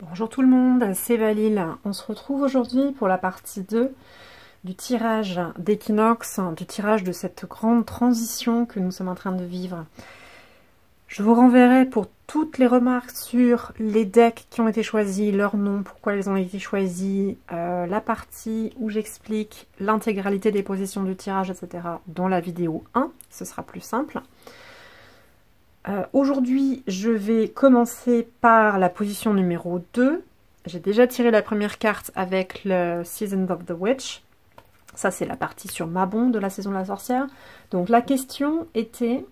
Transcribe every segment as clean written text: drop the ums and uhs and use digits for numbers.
Bonjour tout le monde, c'est Valil. On se retrouve aujourd'hui pour la partie 2 du tirage d'Equinox, du tirage de cette grande transition que nous sommes en train de vivre. Je vous renverrai pour toutes les remarques sur les decks qui ont été choisis, leur nom, pourquoi ils ont été choisis, la partie où j'explique l'intégralité des positions du tirage, etc. dans la vidéo 1, ce sera plus simple. Aujourd'hui, je vais commencer par la position numéro 2. J'ai déjà tiré la première carte avec le Season of the Witch. Ça, c'est la partie sur Mabon de la saison de la sorcière. Donc la question était,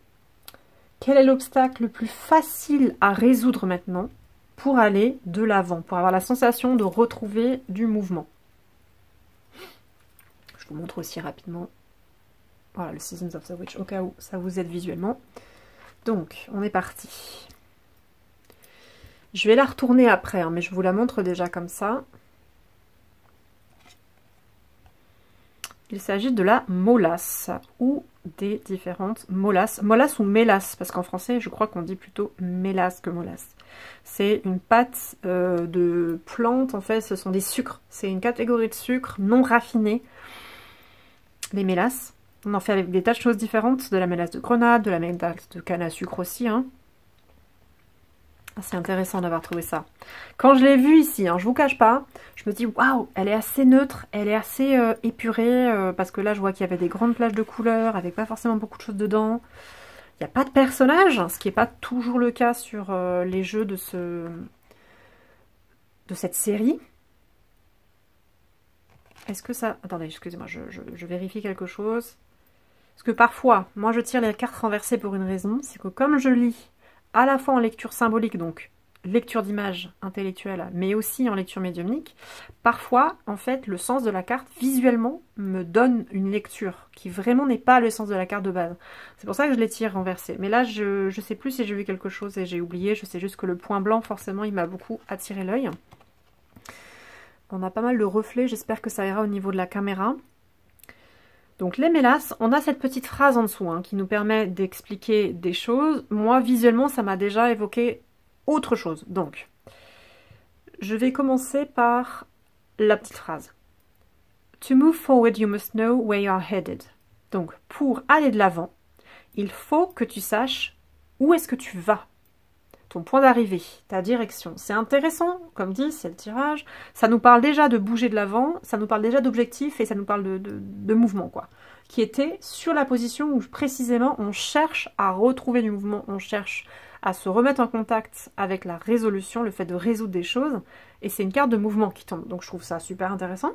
quel est l'obstacle le plus facile à résoudre maintenant pour aller de l'avant, pour avoir la sensation de retrouver du mouvement? Je vous montre aussi rapidement. Voilà, le Seasons of the Witch, au cas où ça vous aide visuellement. Donc, on est parti. Je vais la retourner après, hein, mais je vous la montre déjà comme ça. Il s'agit de la molasse, ou des différentes molasses. Molasse ou mélasse, parce qu'en français, je crois qu'on dit plutôt mélasse que molasse. C'est une pâte de plante, en fait, ce sont des sucres. C'est une catégorie de sucres non raffinés, les mélasses. On en fait avec des tas de choses différentes, de la mélasse de grenade, de la mélasse de canne à sucre aussi. Hein. C'est intéressant d'avoir trouvé ça. Quand je l'ai vue ici, hein, je vous cache pas, je me dis waouh, elle est assez neutre, elle est assez épurée, parce que là je vois qu'il y avait des grandes plages de couleurs, avec pas forcément beaucoup de choses dedans. Il n'y a pas de personnage, ce qui n'est pas toujours le cas sur les jeux de cette série. Est-ce que ça... Attendez, excusez-moi, je vérifie quelque chose. Parce que parfois, moi je tire les cartes renversées pour une raison, c'est que comme je lis à la fois en lecture symbolique, donc lecture d'image intellectuelle, mais aussi en lecture médiumnique, parfois, en fait, le sens de la carte, visuellement, me donne une lecture qui vraiment n'est pas le sens de la carte de base. C'est pour ça que je les tire renversées. Mais là, je sais plus si j'ai vu quelque chose et j'ai oublié, je sais juste que le point blanc, forcément, il m'a beaucoup attiré l'œil. On a pas mal de reflets, j'espère que ça ira au niveau de la caméra. Donc les mélasses, on a cette petite phrase en dessous hein, qui nous permet d'expliquer des choses. Moi, visuellement, ça m'a déjà évoqué autre chose. Donc, je vais commencer par la petite phrase. To move forward, you must know where you are headed. Donc, pour aller de l'avant, il faut que tu saches où est-ce que tu vas. Ton point d'arrivée, ta direction. C'est intéressant, comme dit, c'est le tirage. Ça nous parle déjà de bouger de l'avant, ça nous parle déjà d'objectif et ça nous parle de mouvement, quoi. Qui était sur la position où précisément on cherche à retrouver du mouvement, on cherche à se remettre en contact avec la résolution, le fait de résoudre des choses. Et c'est une carte de mouvement qui tombe, donc je trouve ça super intéressant.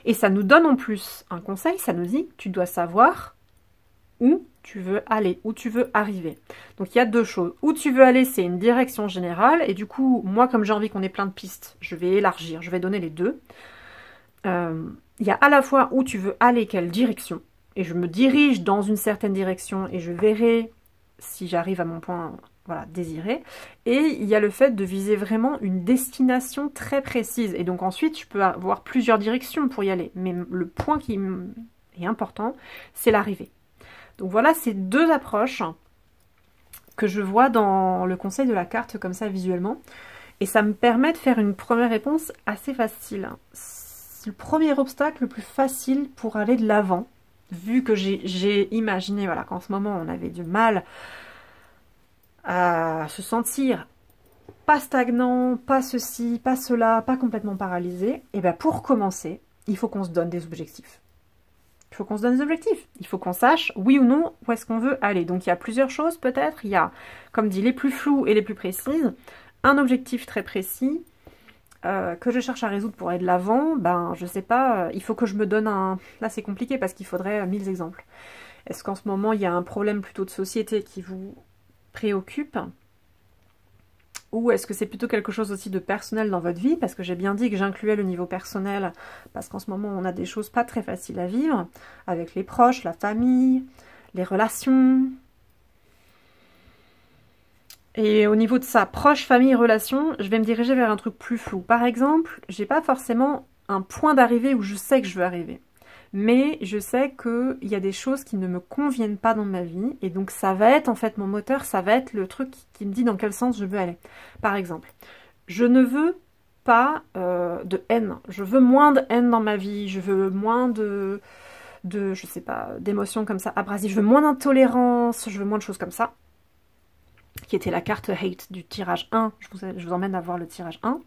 Et ça nous donne en plus un conseil, ça nous dit, tu dois savoir où tu veux aller, où tu veux arriver. Donc il y a deux choses. Où tu veux aller, c'est une direction générale. Et du coup, moi, comme j'ai envie qu'on ait plein de pistes, je vais élargir, je vais donner les deux. Il y a à la fois où tu veux aller, quelle direction. Et je me dirige dans une certaine direction et je verrai si j'arrive à mon point voilà, désiré. Et il y a le fait de viser vraiment une destination très précise. Et donc ensuite, je peux avoir plusieurs directions pour y aller. Mais le point qui est important, c'est l'arrivée. Donc voilà ces deux approches que je vois dans le conseil de la carte comme ça visuellement. Et ça me permet de faire une première réponse assez facile. C'est le premier obstacle le plus facile pour aller de l'avant. Vu que j'ai imaginé voilà, qu'en ce moment on avait du mal à se sentir pas stagnant, pas ceci, pas cela, pas complètement paralysé. Et bien pour commencer, il faut qu'on se donne des objectifs. Il faut qu'on se donne des objectifs. Il faut qu'on sache, oui ou non, où est-ce qu'on veut aller. Donc il y a plusieurs choses peut-être. Il y a, comme dit, les plus floues et les plus précises. Un objectif très précis que je cherche à résoudre pour aller de l'avant. Ben, je sais pas, il faut que je me donne un... Là c'est compliqué parce qu'il faudrait 1000 exemples. Est-ce qu'en ce moment il y a un problème plutôt de société qui vous préoccupe ? Ou est-ce que c'est plutôt quelque chose aussi de personnel dans votre vie? Parce que j'ai bien dit que j'incluais le niveau personnel, parce qu'en ce moment, on a des choses pas très faciles à vivre, avec les proches, la famille, les relations. Et au niveau de ça, proche, famille, relations, je vais me diriger vers un truc plus flou. Par exemple, j'ai pas forcément un point d'arrivée où je sais que je veux arriver. Mais je sais qu'il y a des choses qui ne me conviennent pas dans ma vie. Et donc ça va être en fait mon moteur, ça va être le truc qui me dit dans quel sens je veux aller. Par exemple, Je ne veux pas de haine. Je veux moins de haine dans ma vie. Je veux moins je sais pas, d'émotions comme ça abrasives. Je veux moins d'intolérance. Je veux moins de choses comme ça. Qui était la carte Hate du tirage 1. Je vous emmène à voir le tirage 1.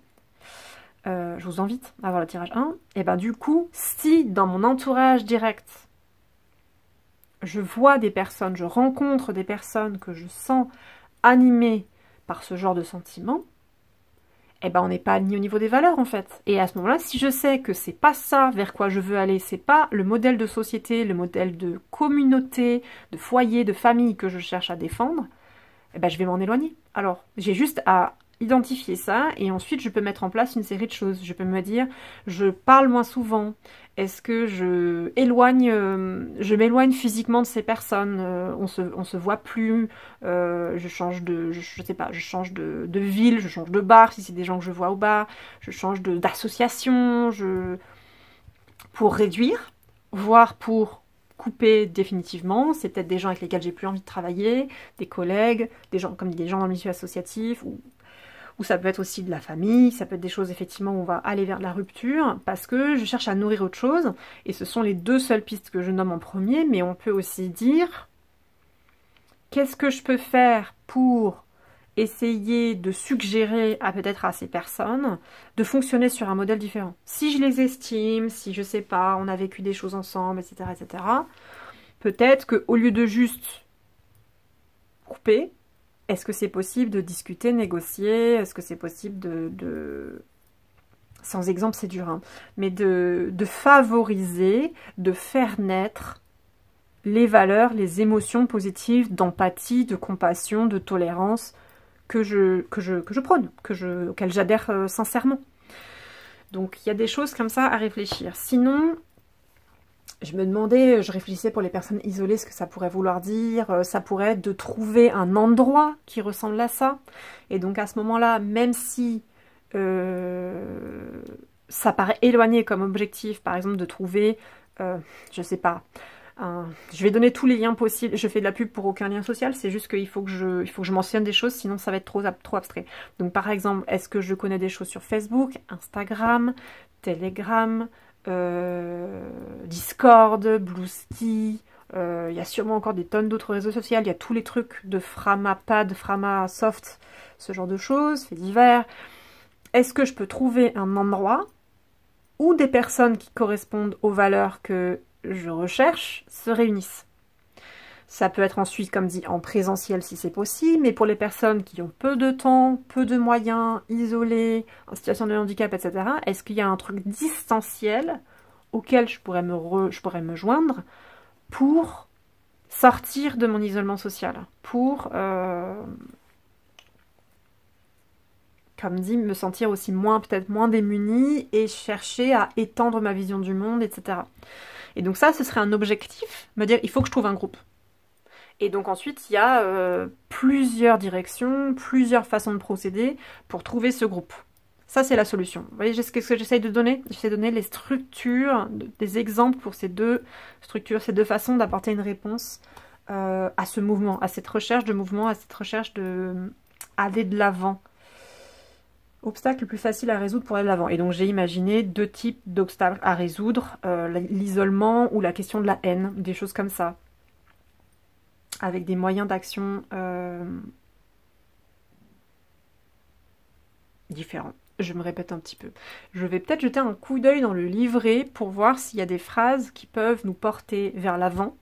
Je vous invite à voir le tirage 1. Et ben du coup, si dans mon entourage direct, je vois des personnes, je rencontre des personnes que je sens animées par ce genre de sentiments, eh ben on n'est pas aligné au niveau des valeurs en fait. Et à ce moment-là, si je sais que c'est pas ça vers quoi je veux aller, c'est pas le modèle de société, le modèle de communauté, de foyer, de famille que je cherche à défendre, eh ben je vais m'en éloigner. Alors, j'ai juste à identifier ça et ensuite je peux mettre en place une série de choses. Je peux me dire, je parle moins souvent. Est-ce que je m'éloigne physiquement de ces personnes, on se voit plus, je change je sais pas, je change de ville, je change de bar si c'est des gens que je vois au bar, je change d'association, pour réduire, voire pour couper définitivement. C'est peut-être des gens avec lesquels j'ai plus envie de travailler, des collègues, des gens comme des gens dans le milieu associatif, ou ça peut être aussi de la famille, ça peut être des choses effectivement où on va aller vers la rupture, parce que je cherche à nourrir autre chose, et ce sont les deux seules pistes que je nomme en premier, mais on peut aussi dire, qu'est-ce que je peux faire pour essayer de suggérer peut-être à ces personnes de fonctionner sur un modèle différent. Si je les estime, si je sais pas, on a vécu des choses ensemble, etc., peut-être qu'au lieu de juste couper, est-ce que c'est possible de discuter, négocier? Est-ce que c'est possible sans exemple, c'est dur, hein, mais de favoriser, de faire naître les valeurs, les émotions positives d'empathie, de compassion, de tolérance que je prône, auxquelles j'adhère sincèrement. Donc il y a des choses comme ça à réfléchir. Sinon, je me demandais, je réfléchissais pour les personnes isolées, ce que ça pourrait vouloir dire. Ça pourrait être de trouver un endroit qui ressemble à ça. Et donc à ce moment-là, même si ça paraît éloigné comme objectif, par exemple de trouver, je sais pas, je vais donner tous les liens possibles. Je fais de la pub pour aucun lien social, c'est juste qu'il faut que je mentionne des choses, sinon ça va être trop abstrait. Donc par exemple, est-ce que je connais des choses sur Facebook, Instagram, Telegram, Discord, Bluesky, il y a sûrement encore des tonnes d'autres réseaux sociaux, il y a tous les trucs de Framapad, Framasoft, ce genre de choses, faits divers. Est-ce que je peux trouver un endroit où des personnes qui correspondent aux valeurs que je recherche se réunissent? Ça peut être ensuite, comme dit, en présentiel si c'est possible, mais pour les personnes qui ont peu de temps, peu de moyens, isolées, en situation de handicap, etc., est-ce qu'il y a un truc distanciel auquel je pourrais me joindre pour sortir de mon isolement social, pour, comme dit, me sentir aussi peut-être moins démunie et chercher à étendre ma vision du monde, etc. Et donc ça, ce serait un objectif, me dire, il faut que je trouve un groupe. Et donc ensuite, il y a plusieurs directions, plusieurs façons de procéder pour trouver ce groupe. Ça, c'est la solution. Vous voyez ce que j'essaye de donner? J'essaie de donner les structures, des exemples pour ces deux structures, ces deux façons d'apporter une réponse à ce mouvement, à cette recherche de mouvement, à cette recherche d'aller de l'avant. Obstacle le plus facile à résoudre pour aller de l'avant. Et donc j'ai imaginé deux types d'obstacles à résoudre, l'isolement ou la question de la haine, des choses comme ça, avec des moyens d'action différents. Je me répète un petit peu. Je vais peut-être jeter un coup d'œil dans le livret pour voir s'il y a des phrases qui peuvent nous porter vers l'avant.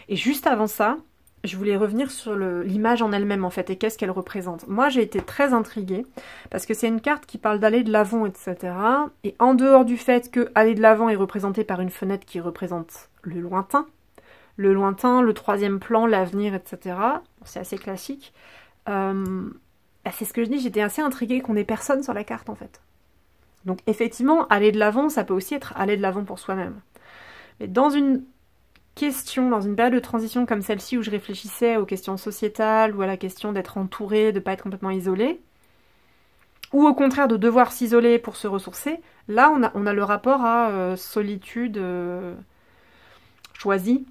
Et juste avant ça, je voulais revenir sur l'image en elle-même en fait et qu'est-ce qu'elle représente. Moi j'ai été très intriguée parce que c'est une carte qui parle d'aller de l'avant, etc. Et en dehors du fait que aller de l'avant est représenté par une fenêtre qui représente le lointain, le troisième plan, l'avenir, etc. C'est assez classique. C'est ce que je dis, j'étais assez intriguée qu'on ait personne sur la carte en fait. Donc effectivement, aller de l'avant, ça peut aussi être aller de l'avant pour soi-même. Mais dans une question, dans une période de transition comme celle-ci où je réfléchissais aux questions sociétales ou à la question d'être entourée, de ne pas être complètement isolée, ou au contraire de devoir s'isoler pour se ressourcer, là on a le rapport à solitude choisie.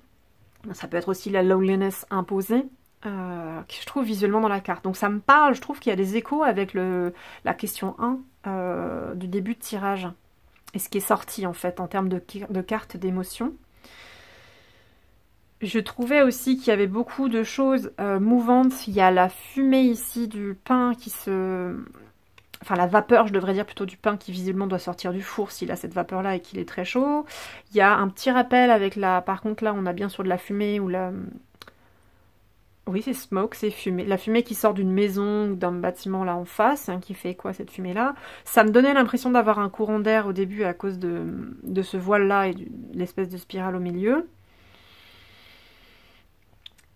Ça peut être aussi la loneliness imposée. que je trouve visuellement dans la carte. Donc ça me parle, je trouve qu'il y a des échos avec la question 1 du début de tirage. Et ce qui est sorti en fait en termes de cartes d'émotion. Je trouvais aussi qu'il y avait beaucoup de choses mouvantes. Il y a la fumée ici du pain qui se... Enfin la vapeur, je devrais dire plutôt du pain qui visiblement doit sortir du four s'il a cette vapeur-là et qu'il est très chaud. Il y a un petit rappel avec la... Par contre là on a bien sûr de la fumée ou la... Oui c'est smoke, c'est fumée. La fumée qui sort d'une maison ou d'un bâtiment là en face, hein, qui fait quoi cette fumée-là. Ça me donnait l'impression d'avoir un courant d'air au début à cause de ce voile-là et de l'espèce de spirale au milieu.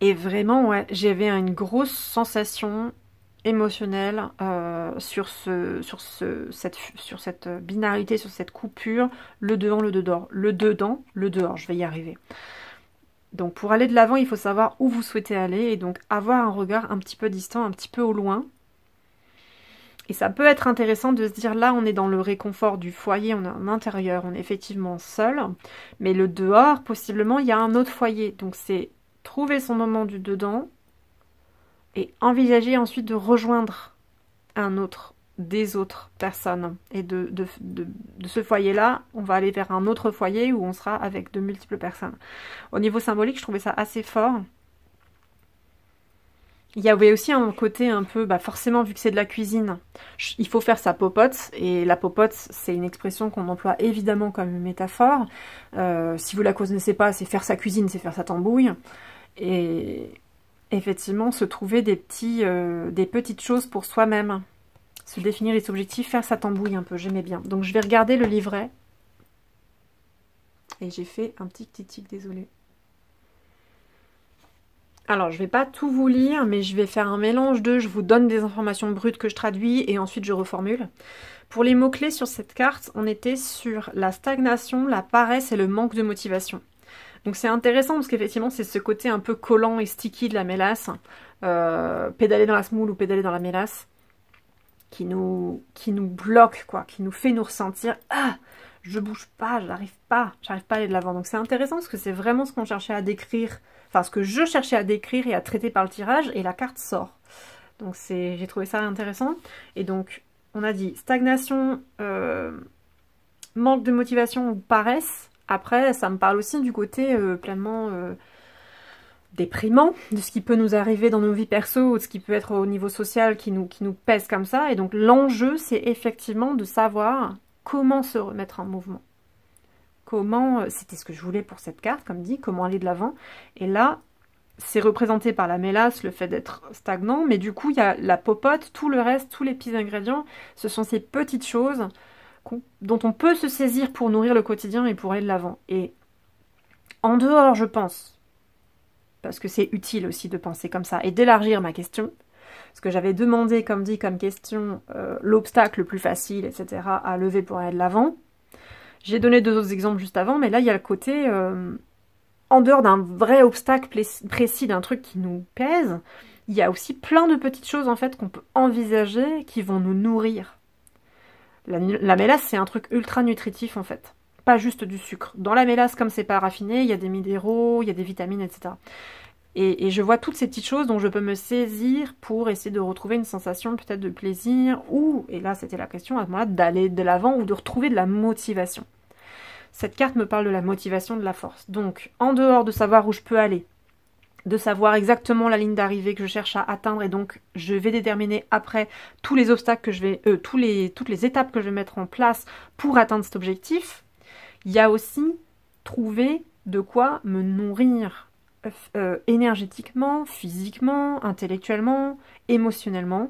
Et vraiment, ouais, j'avais une grosse sensation émotionnelle sur cette binarité, sur cette coupure, le dedans, le dehors. Le dedans, le dehors, je vais y arriver. Donc pour aller de l'avant, il faut savoir où vous souhaitez aller et donc avoir un regard un petit peu distant, un petit peu au loin. Et ça peut être intéressant de se dire, là on est dans le réconfort du foyer, on est en intérieur, on est effectivement seul, mais le dehors, possiblement, il y a un autre foyer. Donc c'est trouver son moment du dedans et envisager ensuite de rejoindre un autre, des autres personnes. Et de ce foyer-là, on va aller vers un autre foyer où on sera avec de multiples personnes. Au niveau symbolique, je trouvais ça assez fort. Il y avait aussi un côté un peu, forcément vu que c'est de la cuisine, il faut faire sa popote, et la popote c'est une expression qu'on emploie évidemment comme une métaphore. Si vous la connaissez pas, c'est faire sa cuisine, c'est faire sa tambouille. Et effectivement, se trouver des petites choses pour soi-même, se définir les objectifs, faire sa tambouille un peu, j'aimais bien. Donc je vais regarder le livret. Et j'ai fait un petit tic, désolé. Alors, je vais pas tout vous lire, mais je vais faire un mélange je vous donne des informations brutes que je traduis et ensuite je reformule. Pour les mots-clés sur cette carte, on était sur la stagnation, la paresse et le manque de motivation. Donc c'est intéressant parce qu'effectivement, c'est ce côté un peu collant et sticky de la mélasse, pédaler dans la semoule ou pédaler dans la mélasse, qui nous bloque, quoi, qui nous fait nous ressentir « Ah, je bouge pas, j'arrive pas à aller de l'avant ». Donc c'est intéressant parce que c'est vraiment ce qu'on cherchait à décrire. Enfin, ce que je cherchais à décrire et à traiter par le tirage, et la carte sort. Donc j'ai trouvé ça intéressant. Et donc, on a dit stagnation, manque de motivation ou paresse. Après, ça me parle aussi du côté pleinement déprimant, de ce qui peut nous arriver dans nos vies perso, ou de ce qui peut être au niveau social qui nous pèse comme ça. Et donc, l'enjeu, c'est effectivement de savoir comment se remettre en mouvement. Comment, c'était ce que je voulais pour cette carte, comme dit, comment aller de l'avant. Et là, c'est représenté par la mélasse, le fait d'être stagnant, mais du coup, il y a la popote, tout le reste, tous les petits ingrédients, ce sont ces petites choses dont on peut se saisir pour nourrir le quotidien et pour aller de l'avant. Et en dehors, je pense, parce que c'est utile aussi de penser comme ça, et d'élargir ma question, parce que j'avais demandé, comme dit, comme question, l'obstacle le plus facile, etc., à lever pour aller de l'avant. J'ai donné 2 autres exemples juste avant, mais là, il y a le côté, en dehors d'un vrai obstacle précis, d'un truc qui nous pèse, il y a aussi plein de petites choses, en fait, qu'on peut envisager qui vont nous nourrir. La mélasse, c'est un truc ultra nutritif, en fait. Pas juste du sucre. Dans la mélasse, comme c'est pas raffiné, il y a des minéraux, il y a des vitamines, etc. Et je vois toutes ces petites choses dont je peux me saisir pour essayer de retrouver une sensation peut-être de plaisir ou, et là c'était la question à ce moment-là, d'aller de l'avant ou de retrouver de la motivation. Cette carte me parle de la motivation, de la force. Donc, en dehors de savoir où je peux aller, de savoir exactement la ligne d'arrivée que je cherche à atteindre, et donc je vais déterminer après tous les obstacles que je vais, toutes les étapes que je vais mettre en place pour atteindre cet objectif, il y a aussi trouver de quoi me nourrir énergétiquement, physiquement, intellectuellement, émotionnellement,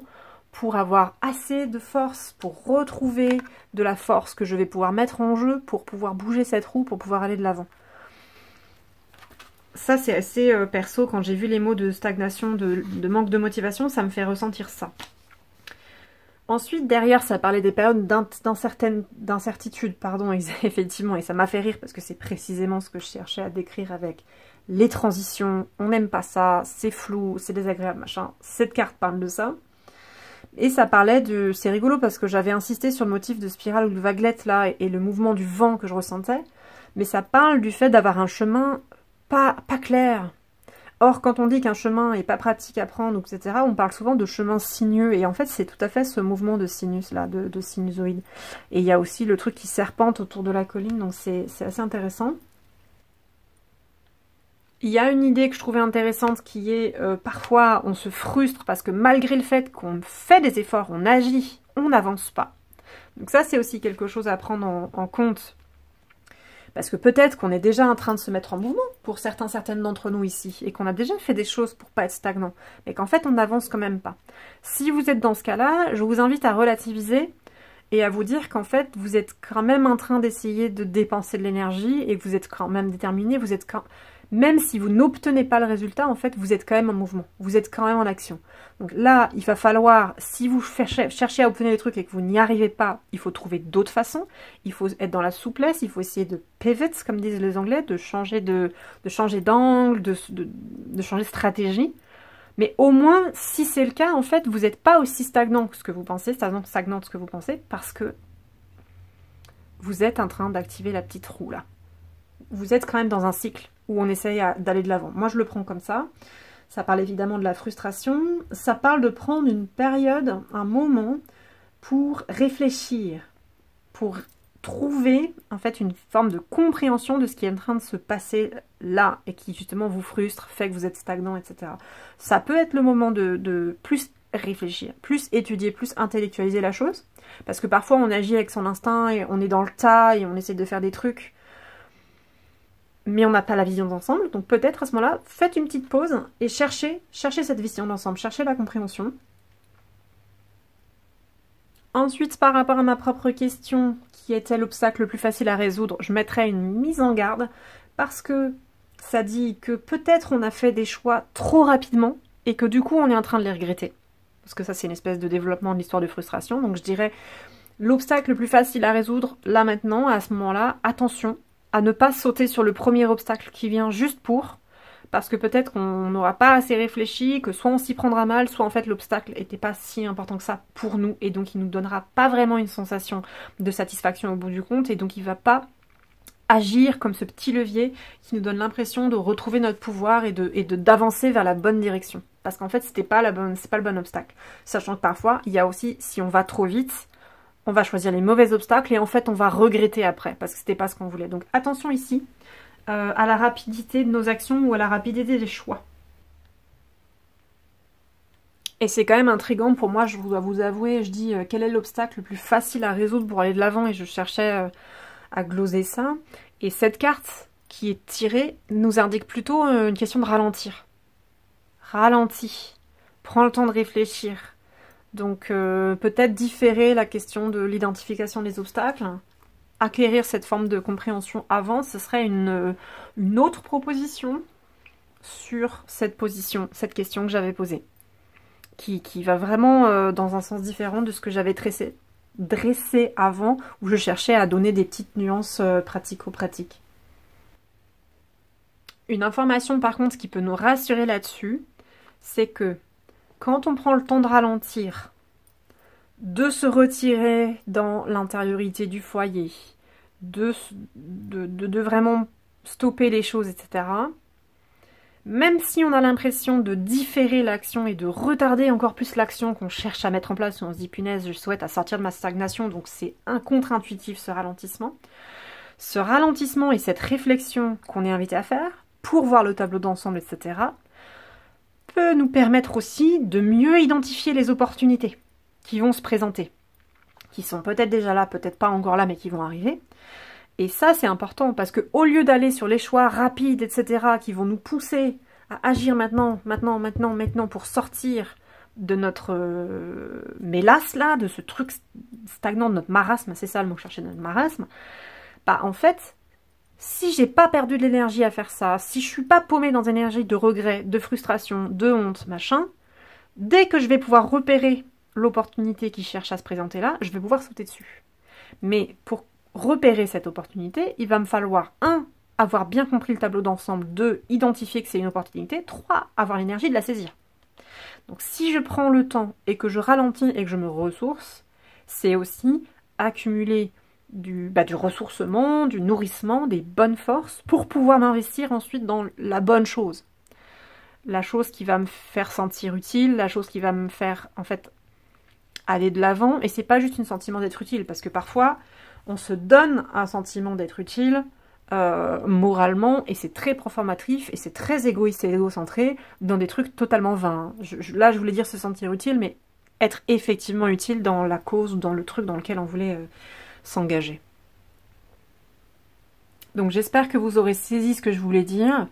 pour avoir assez de force, pour retrouver de la force que je vais pouvoir mettre en jeu, pour pouvoir bouger cette roue, pour pouvoir aller de l'avant. Ça, c'est assez perso, quand j'ai vu les mots de stagnation, de manque de motivation, ça me fait ressentir ça. Ensuite, derrière, ça parlait des périodes d'incertitude, pardon, effectivement, et ça m'a fait rire parce que c'est précisément ce que je cherchais à décrire avec les transitions, on n'aime pas ça, c'est flou, c'est désagréable, machin. Cette carte parle de ça. Et ça parlait de... C'est rigolo parce que j'avais insisté sur le motif de spirale ou de vaguelette là, et le mouvement du vent que je ressentais, mais ça parle du fait d'avoir un chemin pas clair, Or, quand on dit qu'un chemin est pas pratique à prendre, etc., on parle souvent de chemin sinueux. Et en fait, c'est tout à fait ce mouvement de sinus, là, de sinusoïde. Et il y a aussi le truc qui serpente autour de la colline, donc c'est assez intéressant. Il y a une idée que je trouvais intéressante qui est, parfois, on se frustre parce que malgré le fait qu'on fait des efforts, on agit, on n'avance pas. Donc ça, c'est aussi quelque chose à prendre en compte. Parce que peut-être qu'on est déjà en train de se mettre en mouvement pour certaines d'entre nous ici, et qu'on a déjà fait des choses pour pas être stagnant, mais qu'en fait on n'avance quand même pas. Si vous êtes dans ce cas-là, je vous invite à relativiser et à vous dire qu'en fait vous êtes quand même en train d'essayer de dépenser de l'énergie et que vous êtes quand même déterminé, même si vous n'obtenez pas le résultat, en fait vous êtes quand même en mouvement, vous êtes quand même en action. Donc là, il va falloir, si vous cherchez à obtenir des trucs et que vous n'y arrivez pas, il faut trouver d'autres façons. Il faut être dans la souplesse, il faut essayer de pivot, comme disent les Anglais, de changer d'angle, de changer de stratégie. Mais au moins, si c'est le cas, en fait, vous n'êtes pas aussi stagnant que ce que vous pensez, stagnant que ce que vous pensez, parce que vous êtes en train d'activer la petite roue là. Vous êtes quand même dans un cycle où on essaye d'aller de l'avant. Moi, je le prends comme ça. Ça parle évidemment de la frustration. Ça parle de prendre une période, un moment, pour réfléchir, pour trouver en fait une forme de compréhension de ce qui est en train de se passer là et qui justement vous frustre, fait que vous êtes stagnant, etc. Ça peut être le moment de plus réfléchir, plus étudier, plus intellectualiser la chose. Parce que parfois on agit avec son instinct et on est dans le tas et on essaie de faire des trucs, mais on n'a pas la vision d'ensemble. Donc peut-être à ce moment-là, faites une petite pause et cherchez cette vision d'ensemble, cherchez la compréhension. Ensuite, par rapport à ma propre question, qui était l'obstacle le plus facile à résoudre, je mettrais une mise en garde parce que ça dit que peut-être on a fait des choix trop rapidement et que du coup on est en train de les regretter. Parce que ça c'est une espèce de développement de l'histoire de frustration. Donc je dirais l'obstacle le plus facile à résoudre là maintenant, à ce moment-là, attention à ne pas sauter sur le premier obstacle qui vient juste pour, parce que peut-être qu'on n'aura pas assez réfléchi, que soit on s'y prendra mal, soit en fait l'obstacle n'était pas si important que ça pour nous, et donc il nous donnera pas vraiment une sensation de satisfaction au bout du compte, et donc il va pas agir comme ce petit levier qui nous donne l'impression de retrouver notre pouvoir et d'avancer vers la bonne direction. Parce qu'en fait, c'est pas le bon obstacle. Sachant que parfois, il y a aussi, si on va trop vite, on va choisir les mauvais obstacles et en fait, on va regretter après parce que c'était pas ce qu'on voulait. Donc attention ici à la rapidité de nos actions ou à la rapidité des choix. Et c'est quand même intriguant pour moi, je dois vous avouer, je dis quel est l'obstacle le plus facile à résoudre pour aller de l'avant et je cherchais à gloser ça. Et cette carte qui est tirée nous indique plutôt une question de ralentir. Ralentis, prends le temps de réfléchir. Donc peut-être différer la question de l'identification des obstacles, acquérir cette forme de compréhension avant, ce serait une autre proposition sur cette question que j'avais posée, qui va vraiment dans un sens différent de ce que j'avais dressé avant, où je cherchais à donner des petites nuances pratico-pratiques. Une information par contre qui peut nous rassurer là-dessus, c'est que quand on prend le temps de ralentir, de se retirer dans l'intériorité du foyer, de vraiment stopper les choses, etc., même si on a l'impression de différer l'action et de retarder encore plus l'action qu'on cherche à mettre en place, on se dit punaise, je souhaite à sortir de ma stagnation, donc c'est contre-intuitif ce ralentissement. Ce ralentissement et cette réflexion qu'on est invité à faire pour voir le tableau d'ensemble, etc., peut nous permettre aussi de mieux identifier les opportunités qui vont se présenter, qui sont peut-être déjà là, peut-être pas encore là, mais qui vont arriver. Et ça, c'est important, parce que au lieu d'aller sur les choix rapides, etc., qui vont nous pousser à agir maintenant, pour sortir de notre mélasse, là, de ce truc stagnant, de notre marasme, c'est ça le mot que je cherchais, notre marasme, bah en fait, si j'ai pas perdu de l'énergie à faire ça, si je suis pas paumée dans une énergie de regret, de frustration, de honte, machin, dès que je vais pouvoir repérer l'opportunité qui cherche à se présenter là, je vais pouvoir sauter dessus. Mais pour repérer cette opportunité, il va me falloir 1. Avoir bien compris le tableau d'ensemble, 2. Identifier que c'est une opportunité, 3. Avoir l'énergie de la saisir. Donc si je prends le temps et que je ralentis et que je me ressource, c'est aussi accumuler du ressourcement, du nourrissement, des bonnes forces pour pouvoir m'investir ensuite dans la bonne chose. la chose qui va me faire sentir utile, la chose qui va me faire, en fait, aller de l'avant. Et c'est pas juste un sentiment d'être utile, parce que parfois, on se donne un sentiment d'être utile moralement, et c'est très performatif, et c'est très égoïste et égocentré, dans des trucs totalement vains. Là, je voulais dire se sentir utile, mais être effectivement utile dans la cause ou dans le truc dans lequel on voulait s'engager. Donc j'espère que vous aurez saisi ce que je voulais dire.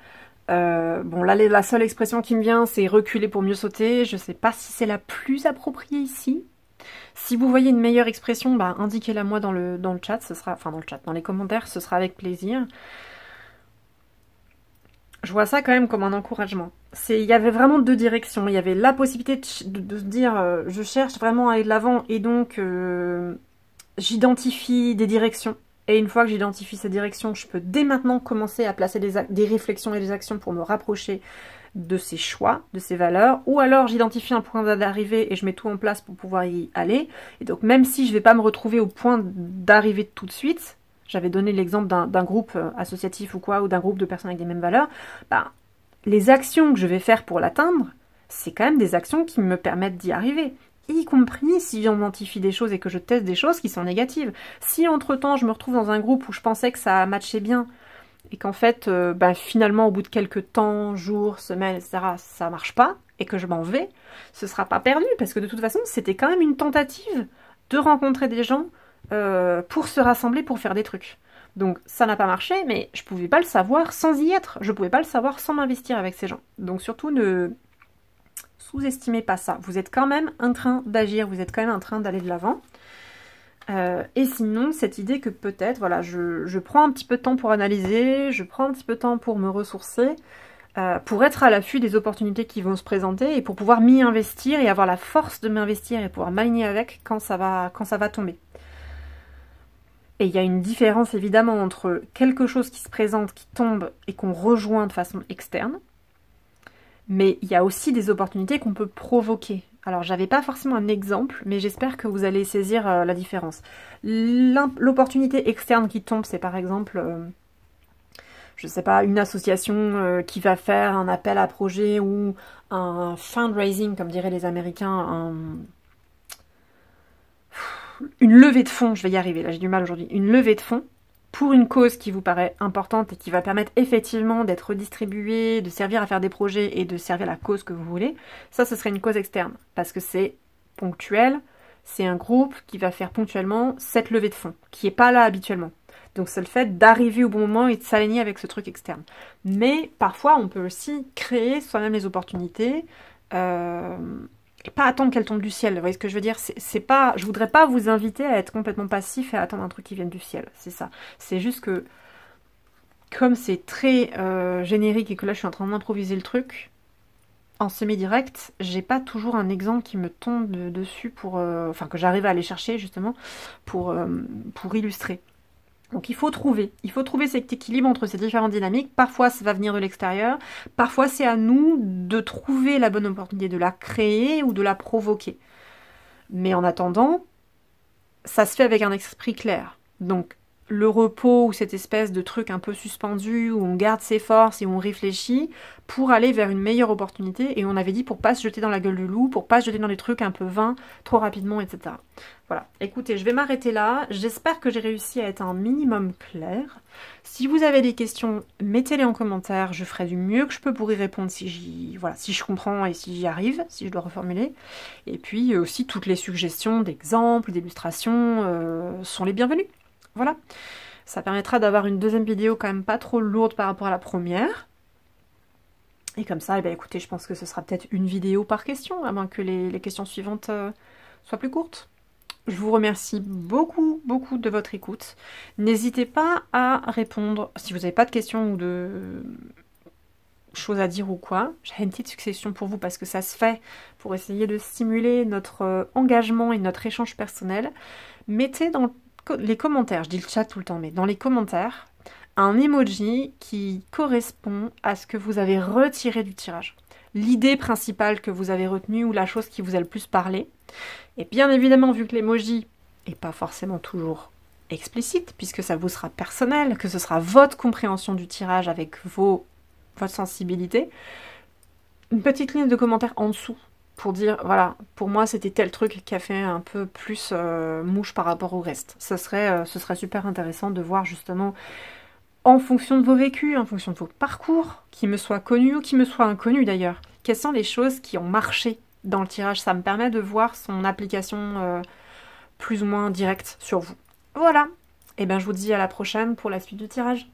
Bon, là, la seule expression qui me vient, c'est reculer pour mieux sauter. Je sais pas si c'est la plus appropriée ici. Si vous voyez une meilleure expression, bah, indiquez-la moi dans le chat, ce sera, enfin dans le chat, dans les commentaires, ce sera avec plaisir. Je vois ça quand même comme un encouragement. Il y avait vraiment deux directions. Il y avait la possibilité de se dire, je cherche vraiment à aller de l'avant, et donc j'identifie des directions. Et une fois que j'identifie ces directions, je peux dès maintenant commencer à placer des réflexions et des actions pour me rapprocher de ces choix, de ces valeurs, ou alors j'identifie un point d'arrivée et je mets tout en place pour pouvoir y aller. Et donc même si je ne vais pas me retrouver au point d'arrivée tout de suite, j'avais donné l'exemple d'un groupe associatif ou quoi, ou d'un groupe de personnes avec les mêmes valeurs, bah, les actions que je vais faire pour l'atteindre, c'est quand même des actions qui me permettent d'y arriver. Y compris si j'identifie des choses et que je teste des choses qui sont négatives. Si entre-temps je me retrouve dans un groupe où je pensais que ça matchait bien, et qu'en fait, finalement, au bout de quelques temps, jours, semaines, etc., ça marche pas, et que je m'en vais, ce sera pas perdu, parce que de toute façon, c'était quand même une tentative de rencontrer des gens pour se rassembler, pour faire des trucs. Donc ça n'a pas marché, mais je pouvais pas le savoir sans y être, je pouvais pas le savoir sans m'investir avec ces gens. Donc surtout, ne sous-estimez pas ça. Vous êtes quand même en train d'agir, vous êtes quand même en train d'aller de l'avant. Et sinon, cette idée que peut-être, voilà, je prends un petit peu de temps pour analyser, je prends un petit peu de temps pour me ressourcer, pour être à l'affût des opportunités qui vont se présenter et pour pouvoir m'y investir et avoir la force de m'investir et pouvoir m'aligner avec quand ça va tomber. Et il y a une différence évidemment entre quelque chose qui se présente, qui tombe et qu'on rejoint de façon externe, mais il y a aussi des opportunités qu'on peut provoquer. Alors, j'avais pas forcément un exemple, mais j'espère que vous allez saisir la différence. L'opportunité externe qui tombe, c'est par exemple, je sais pas, une association qui va faire un appel à projet ou un fundraising, comme diraient les Américains, une levée de fonds, je vais y arriver, là j'ai du mal aujourd'hui, une levée de fonds pour une cause qui vous paraît importante et qui va permettre effectivement d'être redistribuée, de servir à faire des projets et de servir la cause que vous voulez, ça ce serait une cause externe, parce que c'est ponctuel, c'est un groupe qui va faire ponctuellement cette levée de fonds, qui n'est pas là habituellement. Donc c'est le fait d'arriver au bon moment et de s'aligner avec ce truc externe. Mais parfois on peut aussi créer soi-même les opportunités, et pas attendre qu'elle tombe du ciel, vous voyez ce que je veux dire, c'est pas, je voudrais pas vous inviter à être complètement passif et à attendre un truc qui vienne du ciel, c'est ça. C'est juste que, comme c'est très générique et que là je suis en train d'improviser le truc, en semi-direct, j'ai pas toujours un exemple qui me tombe dessus pour, enfin que j'arrive à aller chercher justement pour illustrer. Donc il faut trouver cet équilibre entre ces différentes dynamiques. Parfois ça va venir de l'extérieur, parfois c'est à nous de trouver la bonne opportunité, de la créer ou de la provoquer. Mais en attendant, ça se fait avec un esprit clair. Donc le repos ou cette espèce de truc un peu suspendu où on garde ses forces et où on réfléchit pour aller vers une meilleure opportunité. Et on avait dit pour pas se jeter dans la gueule du loup, pour pas se jeter dans des trucs un peu vains trop rapidement, etc. Voilà, écoutez, je vais m'arrêter là. J'espère que j'ai réussi à être un minimum clair. Si vous avez des questions, mettez-les en commentaire. Je ferai du mieux que je peux pour y répondre si je comprends et si j'y arrive, si je dois reformuler. Et puis aussi, toutes les suggestions d'exemples, d'illustrations sont les bienvenues. Voilà, ça permettra d'avoir une deuxième vidéo quand même pas trop lourde par rapport à la première. Et comme ça, eh bien, écoutez, je pense que ce sera peut-être une vidéo par question, à moins que les questions suivantes soient plus courtes. Je vous remercie beaucoup, beaucoup de votre écoute. N'hésitez pas à répondre si vous n'avez pas de questions ou de choses à dire ou quoi. J'ai une petite succession pour vous parce que ça se fait pour essayer de stimuler notre engagement et notre échange personnel. Mettez dans les commentaires, je dis le chat tout le temps, mais dans les commentaires, un emoji qui correspond à ce que vous avez retiré du tirage. L'idée principale que vous avez retenue ou la chose qui vous a le plus parlé. Et bien évidemment, vu que l'emoji n'est pas forcément toujours explicite, puisque ça vous sera personnel, que ce sera votre compréhension du tirage avec votre sensibilité, une petite ligne de commentaires en dessous pour dire, voilà, pour moi c'était tel truc qui a fait un peu plus mouche par rapport au reste. Ce serait super intéressant de voir justement, en fonction de vos vécus, en fonction de vos parcours, qui me soient connus ou qui me soient inconnus d'ailleurs, quelles sont les choses qui ont marché dans le tirage. Ça me permet de voir son application plus ou moins directe sur vous. Voilà. Et bien je vous dis à la prochaine pour la suite du tirage.